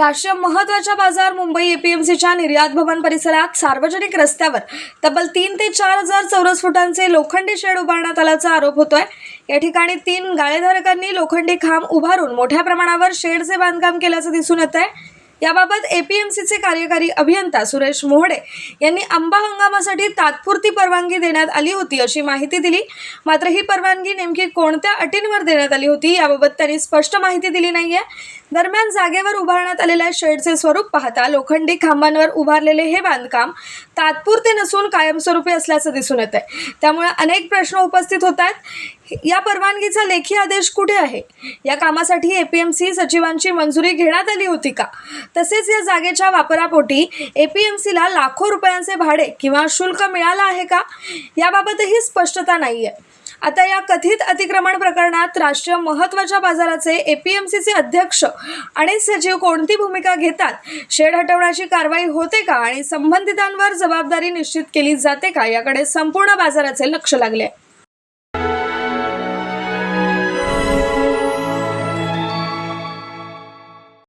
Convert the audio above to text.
राष्ट्रीय महत्त्वाच्या बाजार मुंबई एपीएमसीच्या निर्यात भवन परिसरात सार्वजनिक रस्त्यावर तब्बल 3 ते 4 हजार चौरस फुटांचे लोखंडी शेड उभारण्यात आल्याचा आरोप होतोय। या ठिकाणी 3 गाळेधारकांनी लोखंडी खांब उभारून मोठ्या प्रमाणावर शेडचे बांधकाम केल्याचं दिसून येत आहे। याबाबत एपीएमसीचे कार्यकारी अभियंता सुरेश मोहडे यांनी आंबा हंगामासाठी तात्पुरती परवानगी देण्यात आली होती अशी माहिती दिली। मात्र ही परवानगी नेमकी कोणत्या अटींवर देण्यात आली होती याबाबत त्यांनी स्पष्ट माहिती दिली नाहीये। दरम्यान जागेवर उभारण्यात आलेल्या शेडचे स्वरूप पाहता लोखंडी खांबांवर उभारलेले हे बांधकाम तात्पुरते नसून कायमस्वरूपी असल्याचं दिसून येत आहे। त्यामुळे अनेक प्रश्न उपस्थित होत आहेत। या परवानगीचा लेखी आदेश कुठे आहे? या कामासाठी एपीएमसी सचिवांची मंजुरी घेण्यात आली होती का? तसेच या जागेच्या वापरापोटी एपीएमसीला लाखो रुपयांचे भाडे किंवा शुल्क मिळालं आहे का? याबाबतही स्पष्टता नाहीये। आता या कथित अतिक्रमण प्रकरणात राष्ट्रीय महत्त्वाच्या बाजाराचे एपीएमसीचे अध्यक्ष आणि सचिव कोणती भूमिका घेतात? शेड हटवण्याची कारवाई होते का आणि संबंधितांवर जबाबदारी निश्चित केली जाते का? याकडे संपूर्ण बाजाराचे लक्ष लागले।